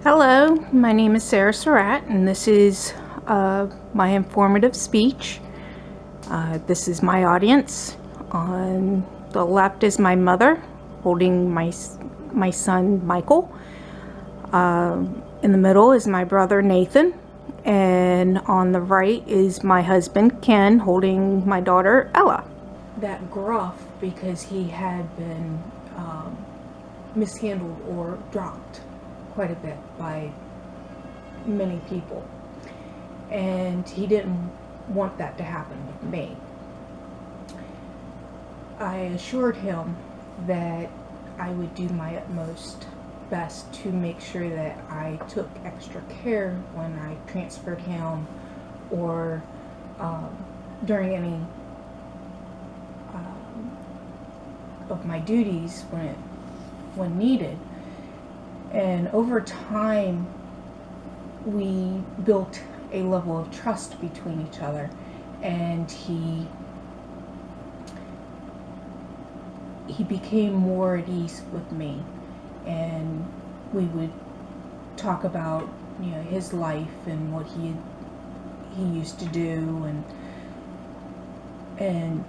Hello, my name is Sarah Surratt, and this is my informative speech. This is my audience. On the left is my mother holding my son Michael. In the middle is my brother Nathan, and on the right is my husband Ken holding my daughter Ella. That gruff because he had been mishandled or dropped quite a bit by many people, and he didn't want that to happen with me. I assured him that I would do my utmost best to make sure that I took extra care when I transferred him or during any of my duties when needed. And over time, we built a level of trust between each other, and he became more at ease with me, and we would talk about his life and what he used to do, and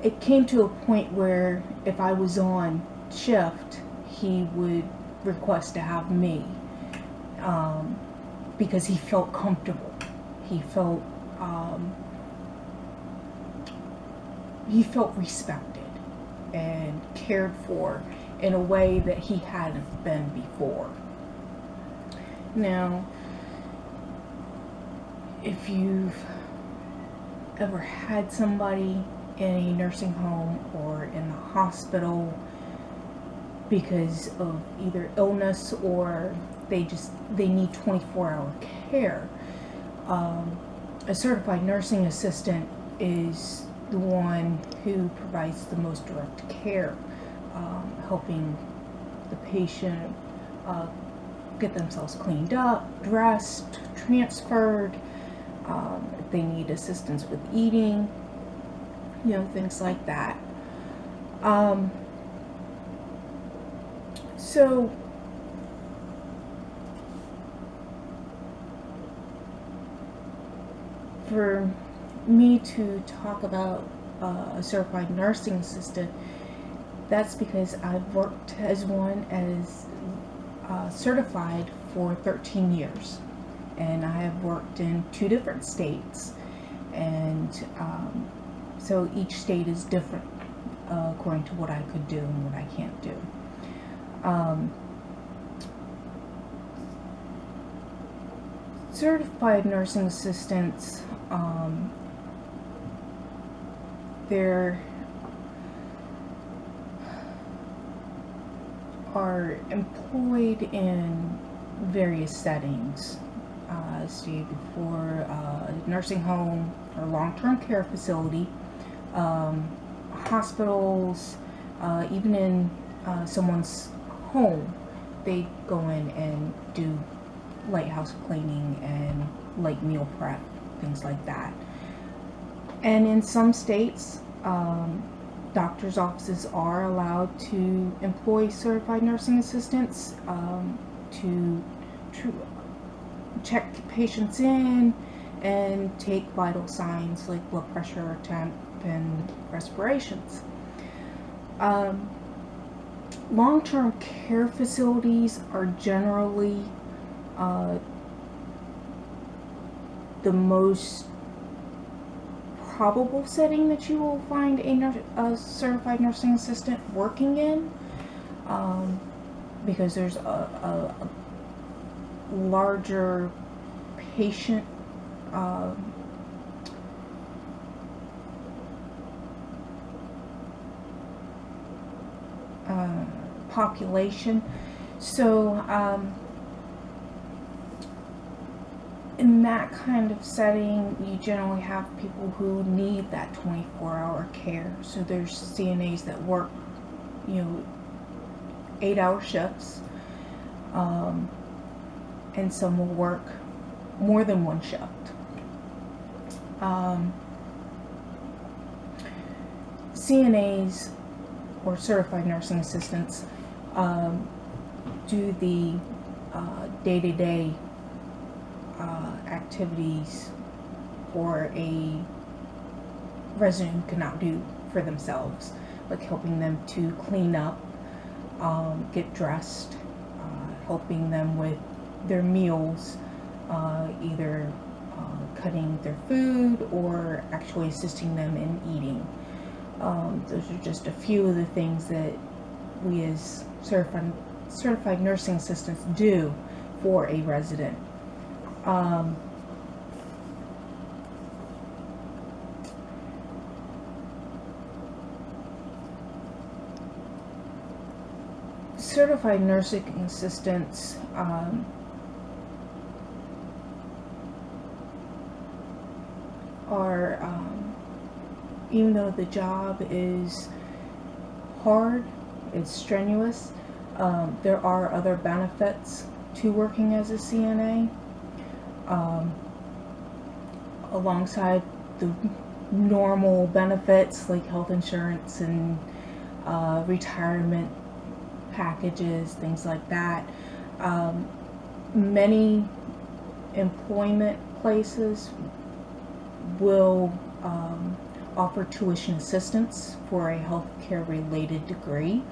it came to a point where if I was on shift, he would request to have me because he felt comfortable. He felt respected and cared for in a way that he hadn't been before. Now, if you've ever had somebody in a nursing home or in the hospital because of either illness or they need 24-hour care, a certified nursing assistant is the one who provides the most direct care, helping the patient get themselves cleaned up, dressed, transferred, if they need assistance with eating, things like that. So for me to talk about a certified nursing assistant, that's because I've worked as one as certified for 13 years, and I have worked in 2 different states, and so each state is different according to what I could do and what I can't do. Certified nursing assistants, there are employed in various settings, stated before, a nursing home or long-term care facility, hospitals, even in someone's home. They go in and do light house cleaning and light meal prep, things like that. And in some states, doctors' offices are allowed to employ certified nursing assistants to check patients in and take vital signs like blood pressure, temp, and respirations. Long-term care facilities are generally the most probable setting that you will find a certified nursing assistant working in, because there's a larger patient population. So in that kind of setting, you generally have people who need that 24-hour care. So there's CNAs that work 8-hour shifts, and some will work more than one shift. CNAs or certified nursing assistants do the day-to-day activities for a resident who cannot do for themselves, like helping them to clean up, get dressed, helping them with their meals, either cutting their food or actually assisting them in eating. Those are just a few of the things that we as certified nursing assistants do for a resident. Certified nursing assistants are, even though the job is hard, it's strenuous, there are other benefits to working as a CNA, alongside the normal benefits like health insurance and retirement packages, things like that. Many employment places will offer tuition assistance for a healthcare related degree.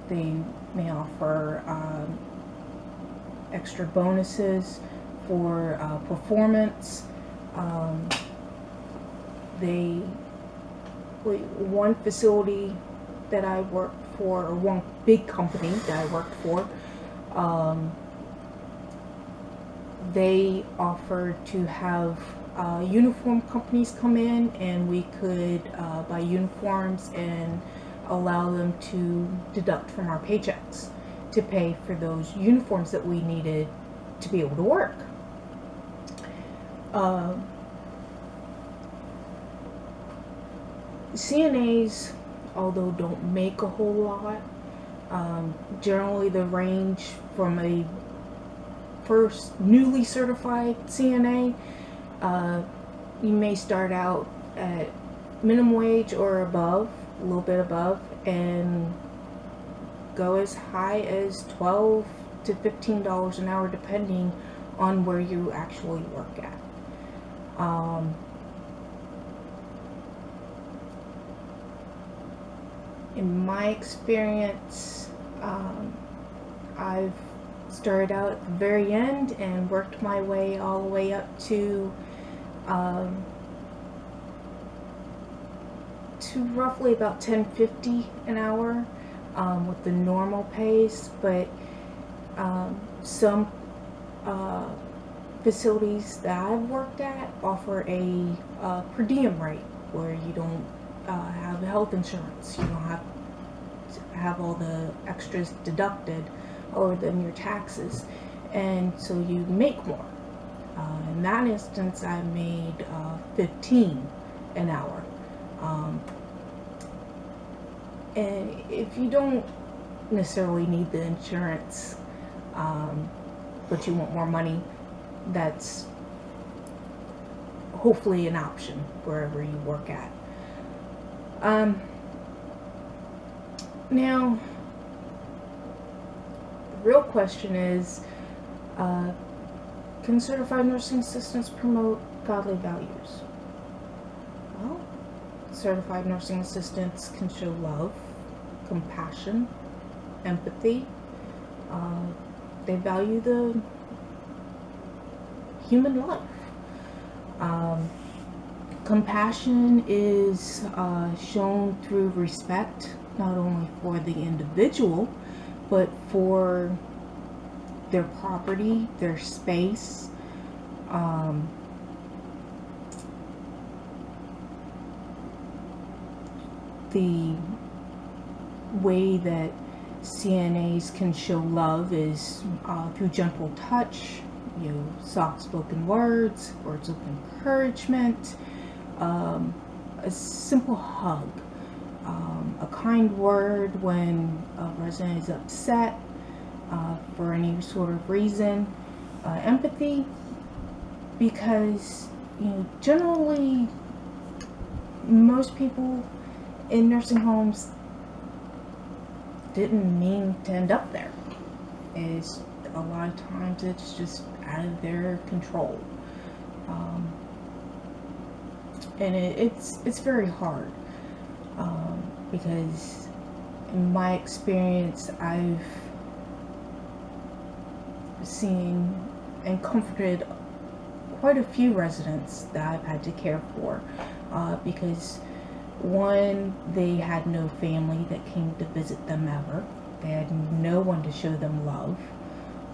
They may offer extra bonuses for performance. One facility that I worked for, or one big company that I worked for, they offered to have uniform companies come in, and we could buy uniforms and allow them to deduct from our paychecks to pay for those uniforms that we needed to be able to work. CNAs, although don't make a whole lot, generally the range from a first newly certified CNA, you may start out at minimum wage or above, a little bit above, and go as high as $12 to $15 an hour depending on where you actually work at. In my experience, I've started out at the very end and worked my way all the way up to roughly about $10.50 an hour with the normal pays, but some facilities that I've worked at offer a per diem rate where you don't have health insurance, you don't have all the extras deducted other than your taxes, and so you make more. In that instance, I made $15 an hour. And if you don't necessarily need the insurance, but you want more money, that's hopefully an option wherever you work at. Now, the real question is, can certified nursing assistants promote godly values? Well, certified nursing assistants can show love, compassion, empathy. They value the human life. Compassion is shown through respect, not only for the individual, but for their property, their space. The way that CNAs can show love is through gentle touch, soft-spoken words of encouragement, a simple hug, a kind word when a resident is upset for any sort of reason, empathy, because generally most people in nursing homes didn't mean to end up there. is a lot of times it's just out of their control. And it's very hard, because in my experience I've seen and comforted quite a few residents that I've had to care for, because one, they had no family that came to visit them ever. They had no one to show them love,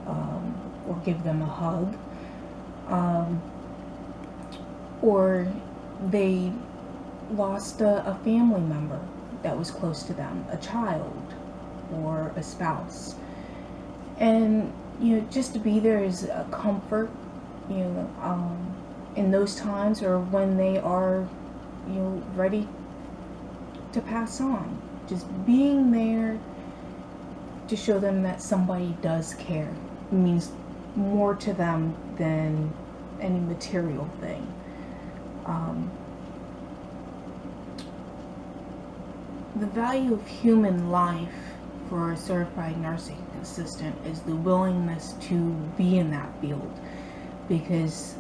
or give them a hug, or they lost a family member that was close to them, a child or a spouse. And just to be there is a comfort, in those times, or when they are ready to pass on. Just being there to show them that somebody does care means more to them than any material thing. The value of human life for a certified nursing assistant is the willingness to be in that field, because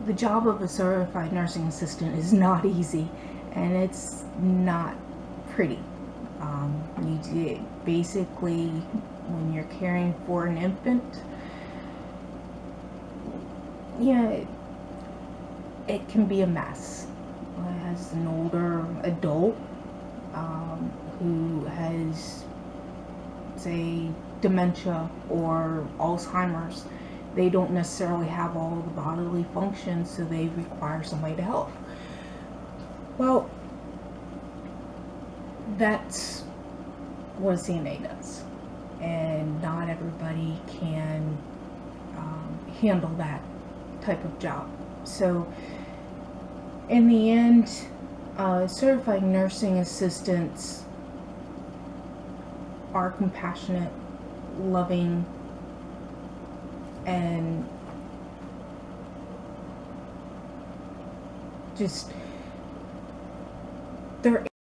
the job of a certified nursing assistant is not easy, and it's not pretty. Basically, when you're caring for an infant, it can be a mess. As an older adult who has, say, dementia or Alzheimer's, they don't necessarily have all the bodily functions, so they require somebody to help. Well, that's what a CNA does, and not everybody can handle that type of job. So in the end, certified nursing assistants are compassionate, loving, and just, they're